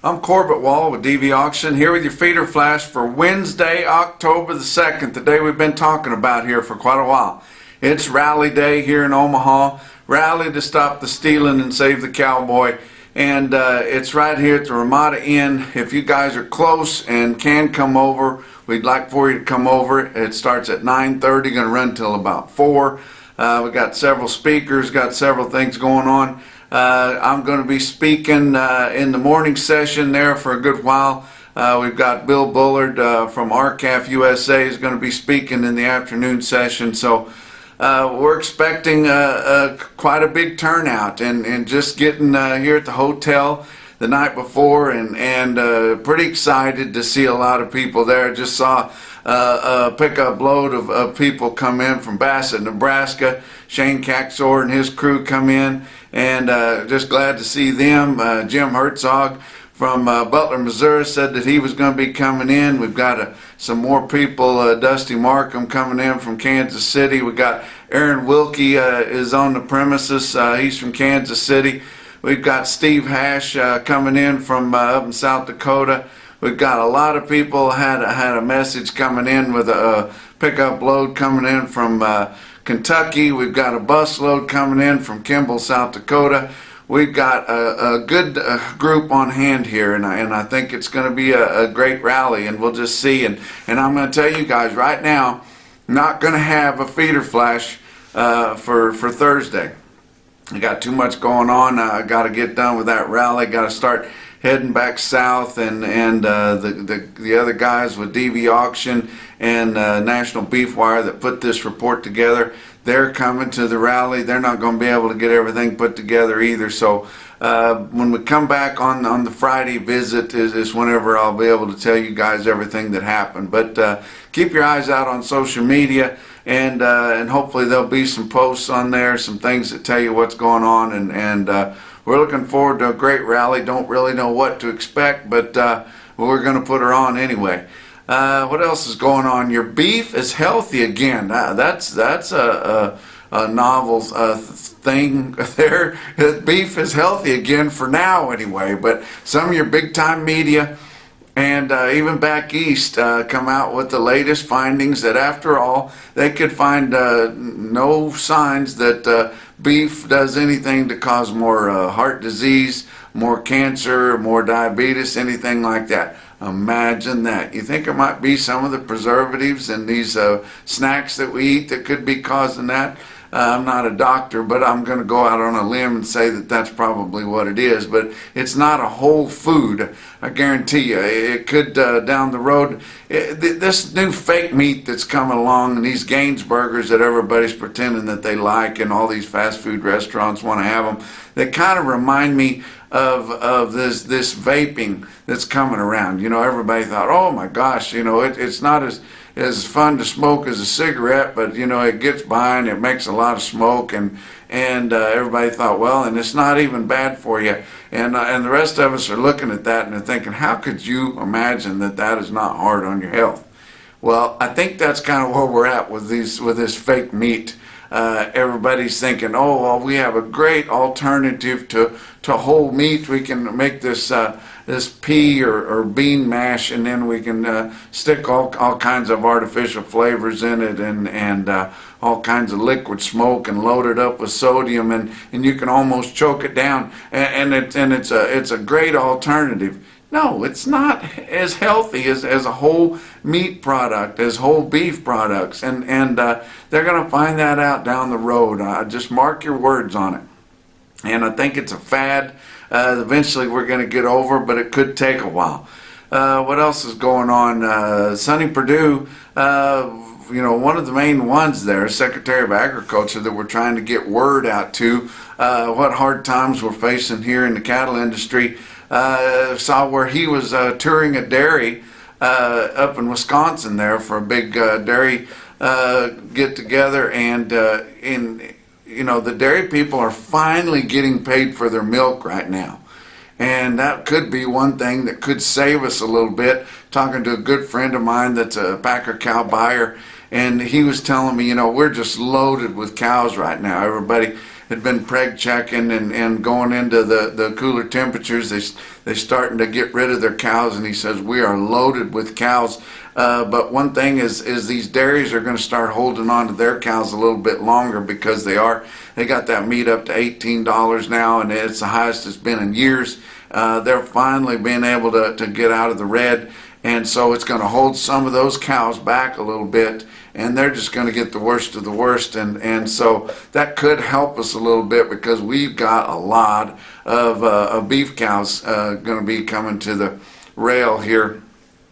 I'm Corbett Wall with DV Auction, here with your feeder flash for Wednesday, October the 2nd, the day we've been talking about here for quite a while. It's rally day here in Omaha, rally to stop the stealing and save the cowboy, and it's right here at the Ramada Inn. If you guys are close and can come over, we'd like for you to come over. It starts at 9:30, going to run till about 4. We got several speakers, got several things going on. I'm going to be speaking in the morning session there for a good while. We've got Bill Bullard from RCAF USA is going to be speaking in the afternoon session. So we're expecting quite a big turnout, and just getting here at the hotel the night before, and pretty excited to see a lot of people there. Just saw a pickup load of people come in from Bassett, Nebraska. Shane Caxor and his crew come in, and just glad to see them. Jim Herzog from Butler, Missouri said that he was going to be coming in. We've got some more people. Dusty Markham coming in from Kansas City. We got Aaron Wilkie is on the premises. He's from Kansas City. We've got Steve Hash coming in from up in South Dakota. We've got a lot of people had a message coming in with a pickup load coming in from Kentucky. We've got a bus load coming in from Kimball, South Dakota. We've got a good group on hand here, and I think it's going to be a great rally, and we'll just see. And I'm going to tell you guys right now, not going to have a feeder flash for Thursday. I got too much going on. I got to get done with that rally. Got to start heading back south, and the other guys with DV Auction and National Beef Wire that put this report together, they're coming to the rally. They're not going to be able to get everything put together either. So when we come back on the Friday visit is whenever I'll be able to tell you guys everything that happened. But keep your eyes out on social media, and hopefully there'll be some posts on there, some things that tell you what's going on, and we're looking forward to a great rally. Don't really know what to expect, but we're going to put her on anyway. What else is going on? Your beef is healthy again. That's a novel thing there. Beef is healthy again for now anyway, but some of your big time media and even back east come out with the latest findings that after all they could find no signs that beef does anything to cause more heart disease, more cancer, more diabetes, anything like that. Imagine that. You think it might be some of the preservatives in these snacks that we eat that could be causing that? I'm not a doctor, but I'm going to go out on a limb and say that that's probably what it is. But it's not a whole food, I guarantee you. It could, down the road, this new fake meat that's coming along, and these Gaines burgers that everybody's pretending that they like, and all these fast food restaurants want to have them, they kind of remind me of this vaping that's coming around. You know, everybody thought, oh my gosh, you know, it's not as fun to smoke as a cigarette, but you know, it gets by and it makes a lot of smoke, and everybody thought, well, and it's not even bad for you, and the rest of us are looking at that and they're thinking, how could you imagine that that is not hard on your health? Well, I think that's kind of where we're at with this fake meat. Everybody's thinking, oh, well, we have a great alternative to whole meat. We can make this pea or bean mash, and then we can stick all kinds of artificial flavors in it, and all kinds of liquid smoke, and load it up with sodium, and you can almost choke it down, and it's a great alternative. No, it's not as healthy as a whole meat product, as whole beef products, and they're going to find that out down the road. Just mark your words on it. And I think it's a fad. Eventually we're going to get over, but it could take a while. What else is going on? Sonny Perdue, you know, one of the main ones there, Secretary of Agriculture, that we're trying to get word out to what hard times we're facing here in the cattle industry. Saw where he was touring a dairy up in Wisconsin there for a big dairy get together, and you know, the dairy people are finally getting paid for their milk right now, and that could be one thing that could save us a little bit. Talking to a good friend of mine that's a packer cow buyer, and he was telling me, you know, we're just loaded with cows right now. Everybody had been preg checking and going into the cooler temperatures. They're starting to get rid of their cows, and he says we are loaded with cows. But one thing is these dairies are going to start holding on to their cows a little bit longer because they got that meat up to $18 now, and it's the highest it's been in years. They're finally being able to get out of the red, and so it's going to hold some of those cows back a little bit, and they're just going to get the worst of the worst, and so that could help us a little bit because we've got a lot of beef cows going to be coming to the rail here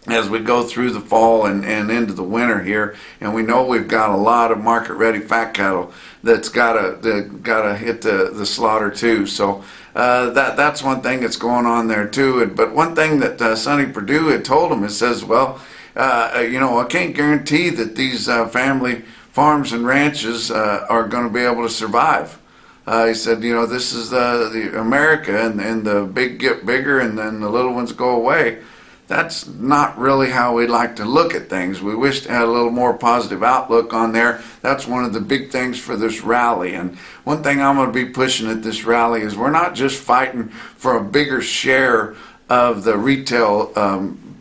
as we go through the fall and into the winter here, and we know we've got a lot of market-ready fat cattle that's gotta hit the slaughter too. So that's one thing that's going on there too. But one thing that Sonny Perdue had told him, it says, well, I can't guarantee that these family farms and ranches are going to be able to survive. He said, this is the America, and the big get bigger, and then the little ones go away. That's not really how we like to look at things. We wish to have a little more positive outlook on there. That's one of the big things for this rally. And one thing I'm going to be pushing at this rally is we're not just fighting for a bigger share of the retail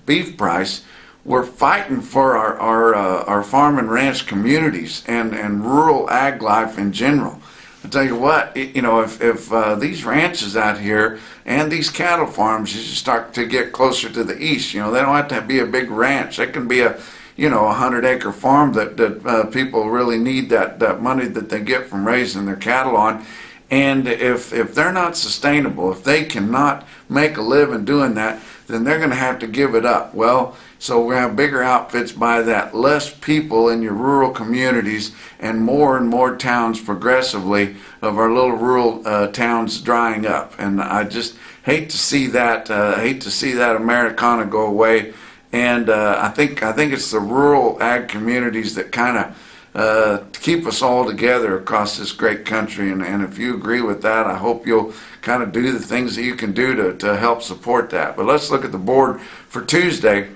beef price. We're fighting for our farm and ranch communities and rural ag life in general. I tell you what, if these ranches out here and these cattle farms, you start to get closer to the east, they don't have to be a big ranch. It can be a 100-acre farm that people really need that money that they get from raising their cattle on. And if they're not sustainable, if they cannot make a living doing that, then they're going to have to give it up. Well, so we're going to have bigger outfits by that, less people in your rural communities, and more towns progressively of our little rural towns drying up. And I just hate to see that. Americana go away. And I think it's the rural ag communities that kind of keep us all together across this great country. And if you agree with that, I hope you'll kind of do the things that you can do to help support that. But let's look at the board for Tuesday.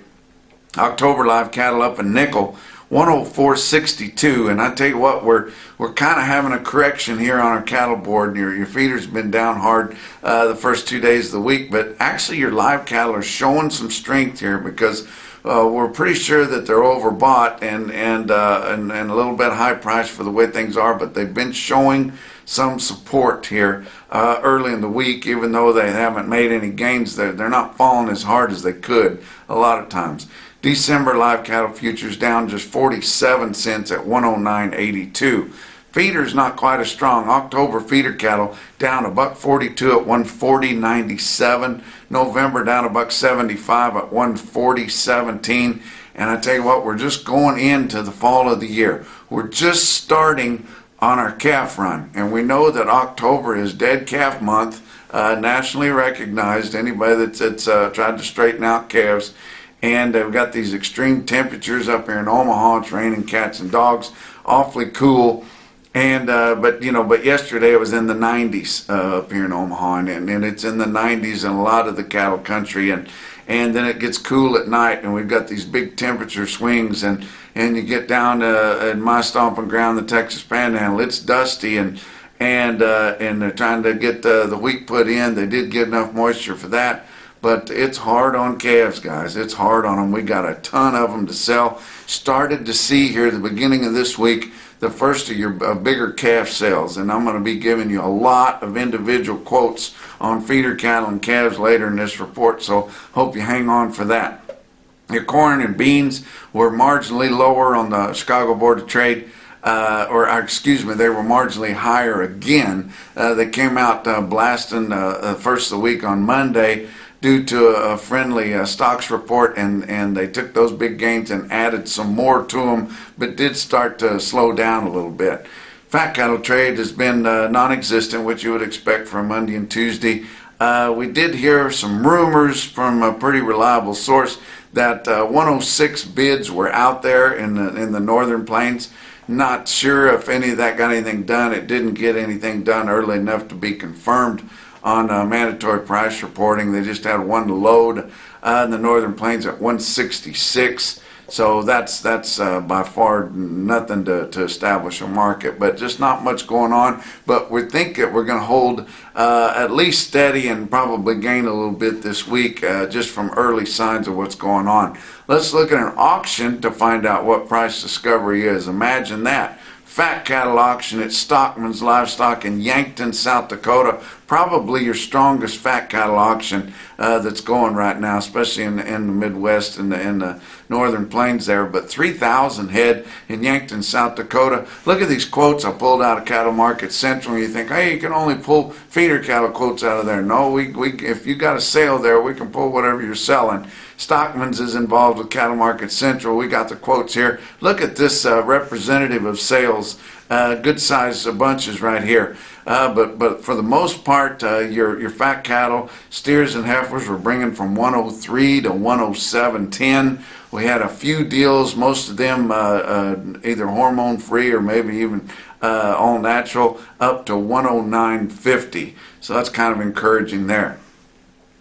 October live cattle up a nickel, 104.62, and I tell you what, we're kind of having a correction here on our cattle board. Your feeder's been down hard the first 2 days of the week, but actually your live cattle are showing some strength here because we're pretty sure that they're overbought and a little bit high price for the way things are, but they've been showing some support here early in the week. Even though they haven't made any gains, they're not falling as hard as they could a lot of times. December live cattle futures down just 47 cents at 109.82. Feeder's not quite as strong. October feeder cattle down $1.42 at 140.97. November down $1.75 at 140.17. And I tell you what, we're just going into the fall of the year. We're just starting on our calf run, and we know that October is dead calf month, nationally recognized. Anybody that's tried to straighten out calves. And we've got these extreme temperatures up here in Omaha. It's raining cats and dogs, awfully cool. And but yesterday it was in the 90s up here in Omaha, and it's in the 90s in a lot of the cattle country, and then it gets cool at night, and we've got these big temperature swings, and you get down to in my stomping ground, the Texas Panhandle. It's dusty, and they're trying to get the wheat put in. They did get enough moisture for that. But it's hard on calves, guys. It's hard on them. We got a ton of them to sell. Started to see here at the beginning of this week the first of your bigger calf sales. And I'm going to be giving you a lot of individual quotes on feeder cattle and calves later in this report. So hope you hang on for that. Your corn and beans were marginally lower on the Chicago Board of Trade. They were marginally higher again. They came out blasting first of the week on Monday due to a friendly stocks report, and they took those big gains and added some more to them, but did start to slow down a little bit. Fat cattle trade has been non-existent, which you would expect from Monday and Tuesday. We did hear some rumors from a pretty reliable source that 106 bids were out there in the northern plains. Not sure if any of that got anything done. It didn't get anything done early enough to be confirmed on mandatory price reporting. They just had one load in the northern plains at 166. So that's by far nothing to establish a market, but just not much going on. But we think that we're going to hold at least steady and probably gain a little bit this week just from early signs of what's going on. Let's look at an auction to find out what price discovery is. Imagine that. Fat cattle auction at Stockman's Livestock in Yankton, South Dakota. Probably your strongest fat cattle auction that's going right now, especially in the Midwest and the northern plains there. But 3,000 head in Yankton, South Dakota. Look at these quotes I pulled out of Cattle Market Central. You think, hey, you can only pull feeder cattle quotes out of there. No, if you got a sale there, we can pull whatever you're selling. Stockman's is involved with Cattle Market Central. We got the quotes here. Look at this representative of sales. Good size bunches right here. But for the most part, your fat cattle, steers and heifers were bringing from 103 to 107.10. We had a few deals, most of them either hormone free or maybe even all natural, up to 109.50. So that's kind of encouraging there.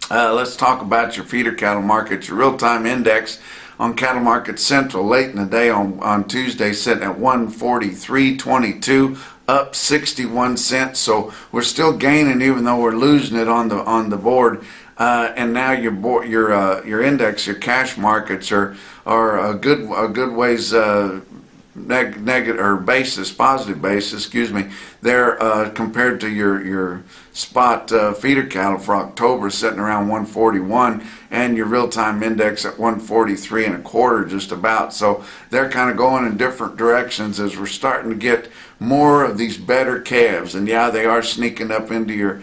Let's talk about your feeder cattle market. Your real-time index on Cattle Market Central late in the day on Tuesday sitting at 143.22, up 61 cents. So we're still gaining even though we're losing it on the board. And now your index, your cash markets are a good ways negative or positive basis, excuse me. They're compared to your spot feeder cattle for October sitting around 141, and your real-time index at 143 and a quarter just about. So they're kind of going in different directions as we're starting to get more of these better calves. And yeah, they are sneaking up into your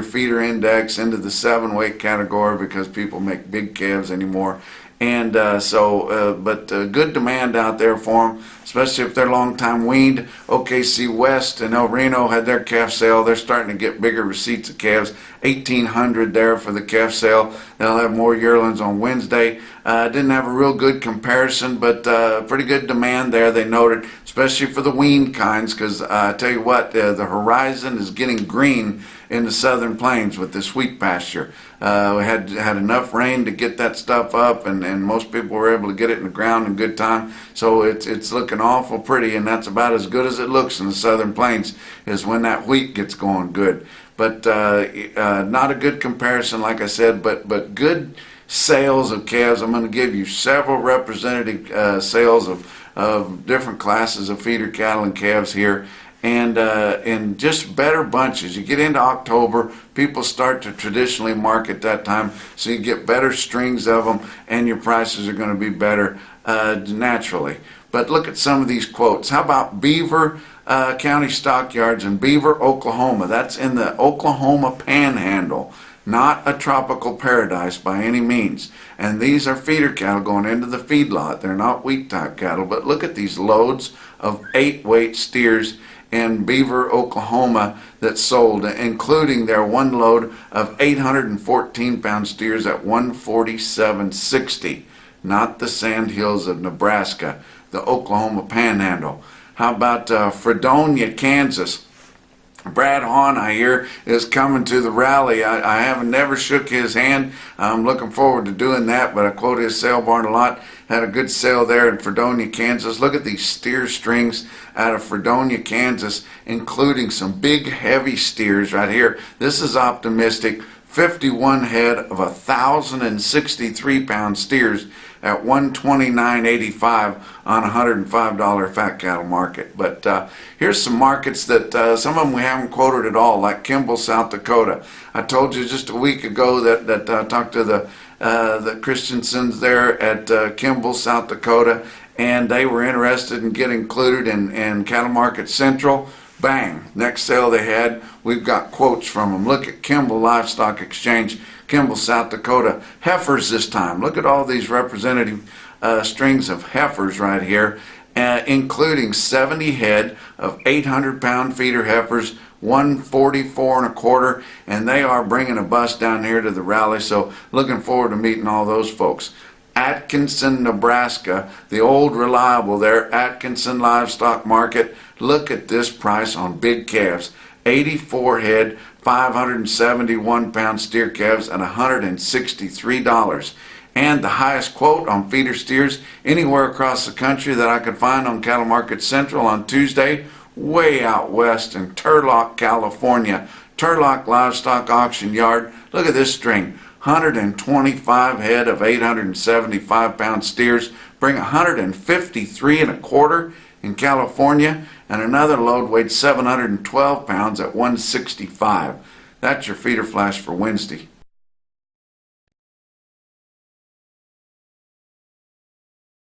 feeder index into the 7-weight category because people make big calves anymore. And but good demand out there for them, especially if they're long time weaned. OKC West and El Reno had their calf sale. They're starting to get bigger receipts of calves. 1,800 there for the calf sale. They'll have more yearlings on Wednesday. Didn't have a real good comparison, but pretty good demand there. They noted, especially for the weaned kinds, because I tell you what, the horizon is getting green in the southern plains with this wheat pasture. We had enough rain to get that stuff up, and most people were able to get it in the ground in good time. So it's looking awful pretty, and that's about as good as it looks in the southern plains is when that wheat gets going good. But not a good comparison, like I said, but good sales of calves. I'm going to give you several representative sales of different classes of feeder cattle and calves here. And just better bunches. You get into October, people start to traditionally market that time, so you get better strings of them, and your prices are going to be better naturally. But look at some of these quotes. How about Beaver County Stockyards in Beaver, Oklahoma? That's in the Oklahoma Panhandle. Not a tropical paradise by any means. And these are feeder cattle going into the feedlot. They're not wheat type cattle, but look at these loads of 8-weight steers in Beaver, Oklahoma that sold, including their one load of 814-pound steers at 147.60. Not the Sandhills of Nebraska, the Oklahoma Panhandle. How about Fredonia, Kansas? Brad Hahn, I hear, is coming to the rally. I haven't never shook his hand. I'm looking forward to doing that, but I quote his sale barn a lot. Had a good sale there in Fredonia, Kansas. Look at these steer strings out of Fredonia, Kansas, including some big, heavy steers right here. This is optimistic. 51 head of 1,063-pound steers at $129.85 on $105 fat cattle market. But here's some markets that some of them we haven't quoted at all, like Kimball, South Dakota. I told you just a week ago that I talked to the Christensens there at Kimball, South Dakota, and they were interested in getting included in Cattle Market Central. Bang, next sale they had, we've got quotes from them. Look at Kimball Livestock Exchange, Kimball, South Dakota. Heifers this time. Look at all these representative strings of heifers right here, including 70 head of 800-pound feeder heifers, 144 and a quarter, and they are bringing a bus down here to the rally, so looking forward to meeting all those folks. Atkinson, Nebraska, the old reliable there, Atkinson Livestock Market. Look at this price on big calves. 84 head, 571-pound steer calves at $163. and the highest quote on feeder steers anywhere across the country that I could find on Cattle Market Central on Tuesday, way out west in Turlock, California. Turlock Livestock Auction Yard. Look at this string. 125 head of 875-pound steers bring 153 and a quarter in California, and another load weighed 712 pounds at 165. That's your feeder flash for Wednesday.